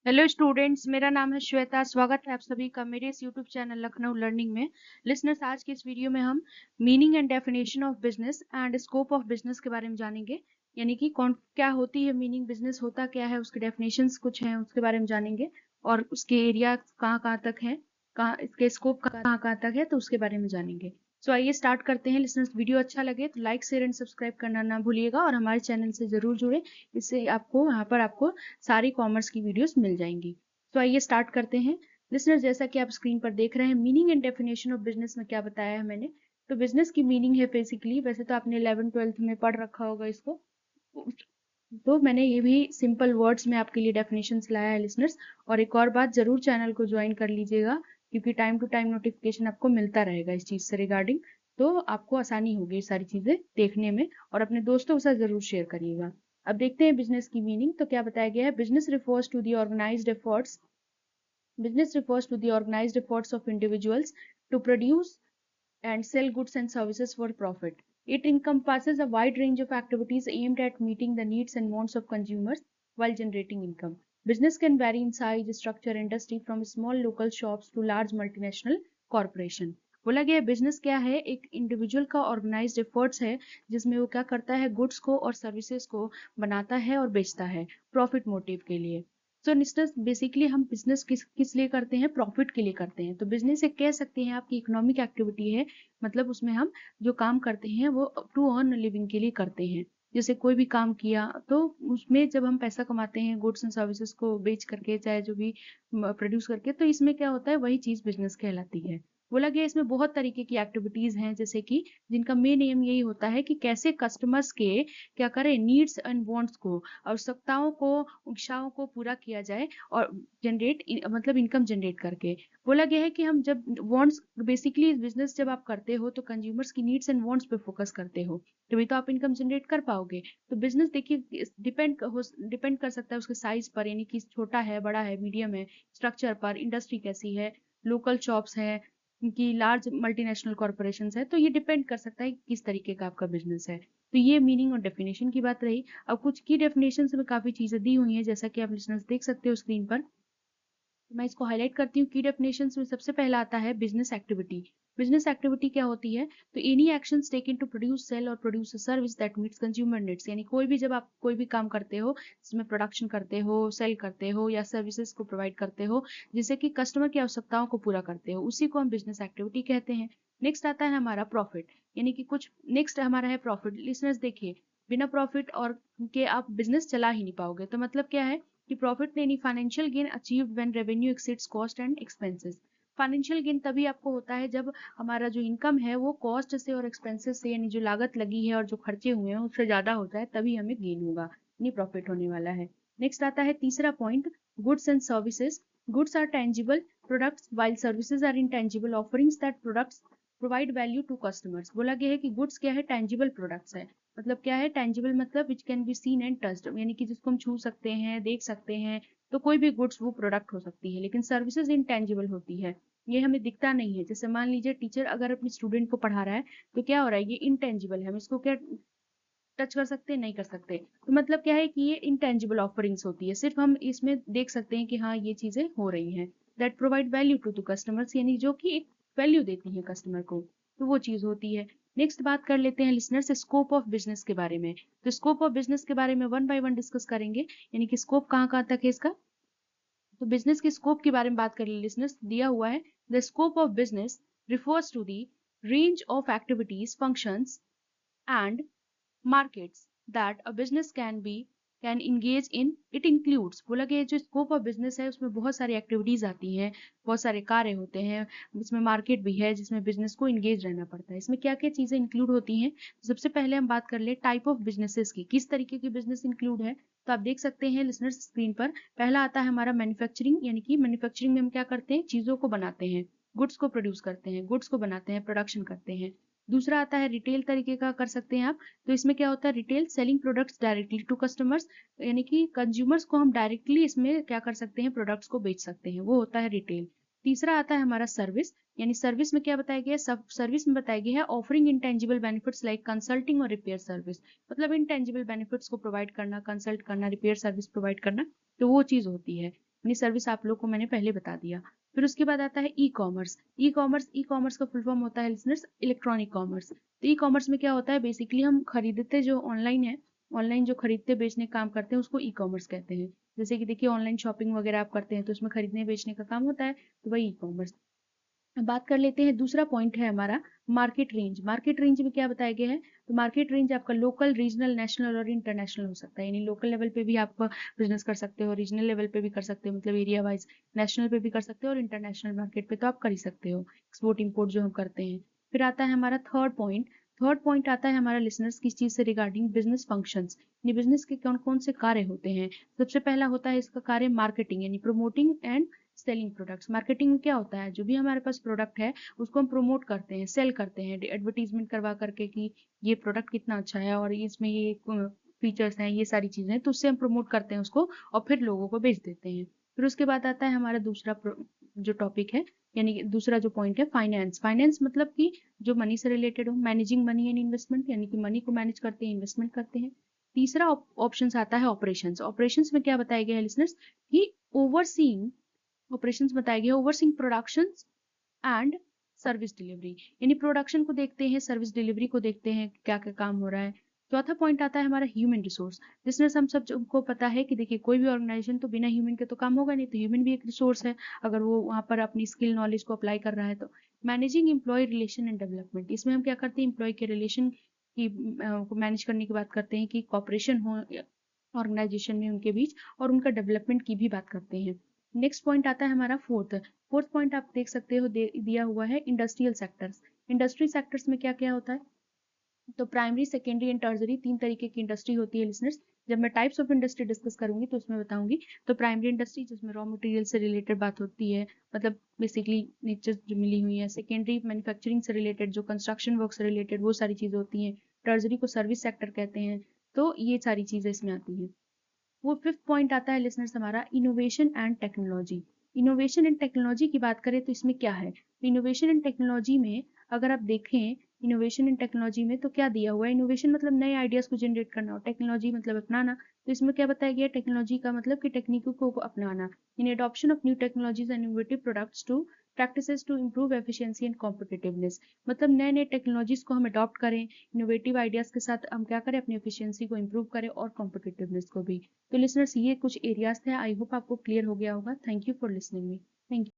Hello students, मेरा नाम है श्वेता। स्वागत है आप सभी का मेरे इस यूट्यूब चैनल लखनऊ लर्निंग में। लिसनर्स, आज की इस वीडियो में हम meaning and definition of business and scope of business के बारे में जानेंगे। यानी कि कौन क्या होती है मीनिंग, बिजनेस होता क्या है, उसके डेफिनेशंस कुछ हैं उसके बारे में जानेंगे, और उसके एरिया कहाँ कहाँ तक है, कहाँ इसके स्कोप कहाँ कहाँ तक है, तो उसके बारे में जानेंगे। सो आइए स्टार्ट करते हैं। लिसनर्स, वीडियो अच्छा लगे तो लाइक शेयर एंड सब्सक्राइब करना ना भूलिएगा और हमारे चैनल से जरूर जुड़े। इससे आपको यहाँ पर आपको सारी कॉमर्स की वीडियोस मिल जाएंगी। तो आइए स्टार्ट करते हैं। लिसनर्स, जैसा कि आप स्क्रीन पर देख रहे हैं, meaning and definition of business में क्या बताया है मैंने। तो बिजनेस की मीनिंग है बेसिकली, वैसे तो आपने 11th-12th में पढ़ रखा होगा इसको, तो मैंने ये भी सिंपल वर्ड्स में आपके लिए डेफिनेशंस लाया है लिसनर्स। और एक और बात, जरूर चैनल को ज्वाइन कर लीजिएगा, क्योंकि टाइम टू टाइम नोटिफिकेशन आपको मिलता रहेगा इस चीज से रिगार्डिंग। तो आपको आसानी होगी ये सारी चीजें देखने में, और अपने दोस्तों के साथ जरूर शेयर करिएगा। अब देखते हैं बिजनेस की मीनिंग। तो क्या बताया गया है, business refers to the organised efforts Business refers to the organized efforts of individuals to produce and sell goods and services for profit. It encompasses a wide range of activities aimed at meeting the needs and wants of consumers while generating income. Business can vary in size, structure, industry from small local shops to large multinational corporation. बोला गया business क्या है, एक individual का organised efforts है, जिसमें वो क्या करता है, गुड्स को और सर्विसेज को बनाता है और बेचता है प्रॉफिट मोटिव के लिए। सो लिस्टर्स, बेसिकली हम बिजनेस किस किस लिए करते हैं, प्रॉफिट के लिए करते हैं। तो बिजनेस एक कह सकते हैं आपकी इकोनॉमिक एक्टिविटी है, मतलब उसमें हम जो काम करते हैं वो टू अर्न लिविंग के लिए करते हैं। जैसे कोई भी काम किया तो उसमें जब हम पैसा कमाते हैं गुड्स एंड सर्विसेज को बेच करके, चाहे जो भी प्रोड्यूस करके, तो इसमें क्या होता है, वही चीज बिजनेस कहलाती है। बोला गया इसमें बहुत तरीके की एक्टिविटीज हैं, जैसे कि जिनका मेन एम यही होता है कि कैसे कस्टमर्स के क्या करें, नीड्स एंड वांट्स को, आवश्यकताओं को, इच्छाओं को पूरा किया जाए, और जनरेट मतलब इनकम जनरेट करके। बोला गया है कि हम जब वांट्स, बेसिकली बिजनेस जब आप करते हो तो कंज्यूमर्स की नीड्स एंड वांट्स पे फोकस करते हो, तभी तो आप इनकम जनरेट कर पाओगे। तो बिजनेस देखिए डिपेंड कर सकता है उसके साइज पर, यानी कि छोटा है, बड़ा है, मीडियम है, स्ट्रक्चर पर, इंडस्ट्री कैसी है, लोकल शॉप्स है कि लार्ज मल्टीनेशनल कॉर्पोरेशन है, तो ये डिपेंड कर सकता है कि किस तरीके का आपका बिजनेस है। तो ये मीनिंग और डेफिनेशन की बात रही। अब कुछ की डेफिनेशन में काफी चीजें दी हुई हैं, जैसा कि आप लिसनर्स देख सकते हो स्क्रीन पर। तो मैं इसको हाईलाइट करती हूँ। की डेफिनेशंस में सबसे पहला आता है बिजनेस एक्टिविटी। बिजनेस एक्टिविटी क्या होती है, तो any actions taken to produce, sell और produce a service that meets consumer needs. यानी कोई भी, जब आप कोई भी काम करते हो जिसमें प्रोडक्शन करते हो, सेल करते हो या सर्विसेज को प्रोवाइड करते हो जिससे कि कस्टमर की आवश्यकताओं को पूरा करते हो, उसी को हम बिजनेस एक्टिविटी कहते हैं। नेक्स्ट आता है हमारा प्रॉफिट, यानी कि कुछ, नेक्स्ट हमारा है प्रॉफिट। लिसनर्स देखिए, बिना प्रॉफिट और के आप बिजनेस चला ही नहीं पाओगे। तो मतलब क्या है कि प्रॉफिट यानी financial gain achieved when revenue exceeds cost and expenses. Financial gain तभी आपको होता है जब हमारा जो इनकम है वो कॉस्ट से और एक्सपेंसेस से, यानी जो लागत लगी है और जो खर्चे हुए हैं उससे ज्यादा होता है, तभी हमें गेन होगा, यानी प्रॉफिट होने वाला है। नेक्स्ट आता है तीसरा point, goods and services. Goods are tangible products while services are intangible offerings that products provide value to customers. बोला गया है कि गुड्स क्या है, टेंजिबल प्रोडक्ट्स है। मतलब क्या है टेंजिबल, मतलब which can be seen and touched, यानी कि जिसको हम छू सकते हैं, देख सकते हैं। तो कोई भी गुड्स वो प्रोडक्ट हो सकती है, लेकिन सर्विसेज इनटेंजिबल होती है, ये हमें दिखता नहीं है। जैसे मान लीजिए टीचर अगर अपने स्टूडेंट को पढ़ा रहा है, तो क्या हो रहा है, ये इनटेंजिबल है, हम इसको क्या टच कर सकते हैं, नहीं कर सकते। तो मतलब क्या है कि ये इनटेंजिबल ऑफरिंग्स होती है, सिर्फ हम इसमें देख सकते हैं कि हाँ ये चीजें हो रही हैं। That provide value to the customers, यानी जो कि एक वैल्यू देती है कस्टमर को, तो वो चीज होती है। नेक्स्ट बात कर लेते हैं लिसनर्स, स्कोप ऑफ बिजनेस के बारे में। तो स्कोप ऑफ बिजनेस के बारे में वन बाय वन डिस्कस करेंगे, यानी कि स्कोप कहाँ कहाँ तक है इसका। तो बिजनेस के स्कोप के बारे में बात कर ले लिसनर्स, दिया हुआ है, the scope of business refers to the range of activities, functions and markets that a business can engage in. It includes, बोला कि जो स्कोप ऑफ बिजनेस है उसमें बहुत सारी एक्टिविटीज आती हैं, बहुत सारे कार्य होते हैं, इसमें मार्केट भी है जिसमें बिजनेस को इंगेज रहना पड़ता है। इसमें क्या क्या चीजें इंक्लूड होती हैं, तो सबसे पहले हम बात कर ले टाइप ऑफ बिजनेसेस की, किस तरीके की बिजनेस इंक्लूड है। तो आप देख सकते हैं लिसनर्स स्क्रीन पर, पहला आता है हमारा मैन्युफैक्चरिंग, यानी कि मैन्युफैक्चरिंग में हम क्या करते हैं, चीजों को बनाते हैं, गुड्स को प्रोड्यूस करते हैं, गुड्स को बनाते हैं, प्रोडक्शन करते हैं। दूसरा आता है रिटेल तरीके का, कर सकते हैं आप। तो इसमें क्या होता है, retail selling products directly to customers, यानी कि कंज्यूमर्स को हम डायरेक्टली इसमें क्या कर सकते हैं, प्रोडक्ट्स को बेच सकते हैं, वो होता है रिटेल। तीसरा आता है हमारा सर्विस, यानी सर्विस में क्या बताया गया है, सर्विस में बताया गया है offering intangible benefits like consulting और रिपेयर सर्विस। मतलब इंटेंजिबल बेनिफिट्स को प्रोवाइड करना, कंसल्ट करना, रिपेयर सर्विस प्रोवाइड करना, तो वो चीज होती है। यानी सर्विस आप लोग को मैंने पहले बता दिया। फिर उसके बाद आता है ई कॉमर्स। ई कॉमर्स का फुल फॉर्म होता है लिसनर्स इलेक्ट्रॉनिक कॉमर्स। तो ई कॉमर्स में क्या होता है, बेसिकली हम खरीदते जो ऑनलाइन है, ऑनलाइन जो खरीदते बेचने का काम करते हैं उसको ई कॉमर्स कहते हैं। जैसे कि देखिए ऑनलाइन शॉपिंग वगैरह आप करते हैं तो उसमें खरीदने बेचने का काम होता है, तो वही ई कॉमर्स। अब बात कर लेते हैं, दूसरा पॉइंट है हमारा मार्केट रेंज। मार्केट रेंज में क्या बताया गया है, तो मार्केट रेंज आपका लोकल, रीजनल, नेशनल और इंटरनेशनल हो सकता है। यानी लोकल लेवल पे भी आप बिजनेस कर सकते हो, रीजनल लेवल पे भी कर सकते हो मतलब एरिया वाइज, नेशनल पे भी कर सकते हो और इंटरनेशनल मार्केट पे तो आप कर ही सकते हो, एक्सपोर्ट इम्पोर्ट जो हम करते हैं। फिर आता है हमारा थर्ड पॉइंट। थर्ड पॉइंट आता है हमारा लिसनर्स किस चीज से रिगार्डिंग, बिजनेस फंक्शंस, यानी बिजनेस के कौन कौन से कार्य होते हैं। सबसे पहला होता है इसका कार्य मार्केटिंग, यानी promoting and selling products. Marketing में क्या होता है, जो भी हमारे पास प्रोडक्ट है उसको हम प्रमोट करते हैं, सेल करते हैं, एडवर्टीजमेंट करवा करके कि ये प्रोडक्ट कितना अच्छा है और इसमें ये फीचर्स हैं, ये सारी चीजें हैं, तो उससे हम प्रमोट करते हैं उसको और फिर लोगों को बेच देते हैं। फिर उसके बाद आता है हमारा दूसरा जो टॉपिक है, यानी कि दूसरा जो पॉइंट है फाइनेंस। फाइनेंस मतलब कि जो मनी से रिलेटेड हो, मैनेजिंग मनी एंड इन्वेस्टमेंट, यानी कि मनी को मैनेज करते हैं, इन्वेस्टमेंट करते हैं। तीसरा ऑप्शन आता है ऑपरेशंस। ऑपरेशंस में क्या बताया गया है लिसनर्स, कि ओवरसीइंग, ऑपरेशंस बताया गया overseeing productions and service delivery, यानी प्रोडक्शन को देखते हैं, सर्विस डिलीवरी को देखते हैं, क्या क्या काम हो रहा है। चौथा पॉइंट आता है हमारा ह्यूमन रिसोर्स। जिसमें हम सब को पता है कि देखिए कोई भी ऑर्गेनाइजेशन तो बिना ह्यूमन के तो काम होगा नहीं, तो ह्यूमन भी एक रिसोर्स है अगर वो वहाँ पर अपनी स्किल नॉलेज को अप्लाई कर रहा है तो। Managing employ relation and development, इसमें हम क्या करते हैं, एम्प्लॉय के रिलेशन की को मैनेज करने की बात करते हैं कि कॉपरेशन हो ऑर्गेनाइजेशन में उनके बीच, और उनका डेवलपमेंट की भी बात करते हैं। नेक्स्ट पॉइंट आता है हमारा फोर्थ। फोर्थ पॉइंट आप देख सकते हो दिया हुआ है इंडस्ट्रियल सेक्टर्स। इंडस्ट्री सेक्टर्स में क्या क्या होता है, तो प्राइमरी, सेकेंडरी एंड टर्जरी, तीन तरीके की इंडस्ट्री होती है लिसनर्स। जब मैं टाइप्स ऑफ इंडस्ट्री डिस्कस करूंगी तो उसमें बताऊंगी। तो प्राइमरी इंडस्ट्री जिसमें रॉ मटेरियल से रिलेटेड बात होती है, मतलब बेसिकली नेचर जो मिली हुई है। सेकेंडरी मैन्युफैक्चरिंग से रिलेटेड, जो कंस्ट्रक्शन वर्क से रिलेटेड वो सारी चीजें होती हैं। टर्जरी को सर्विस सेक्टर कहते हैं। तो ये सारी चीजें इसमें आती हैं। वो फिफ्थ पॉइंट आता है लिसनर्स हमारा innovation and technology. Innovation and technology की बात करें तो इसमें क्या है, इनोवेशन एंड टेक्नोलॉजी में अगर आप देखें, इनोवेशन एंड टेक्नोलॉजी में तो क्या दिया हुआ है, इनोवेशन मतलब नए आइडियाज को जनरेट करना और टेक्नोलॉजी मतलब अपनाना। तो इसमें क्या बताया गया, टेक्नोलॉजी का मतलब कि तकनीकों को अपनाना, in adoption of new technologies and innovative products to practices to improve efficiency and competitiveness. मतलब नए नए टेक्नोलॉजीज को हम अडॉप्ट करें, इनोवेटिव आइडियाज के साथ हम क्या करें, अपनी एफिशिएंसी को इम्प्रूव करें और कॉम्पिटिटिवनेस को भी। तो लिसनर्स ये कुछ एरियाज थे, आई होप आपको क्लियर हो गया होगा। Thank you for listening me. Thank you.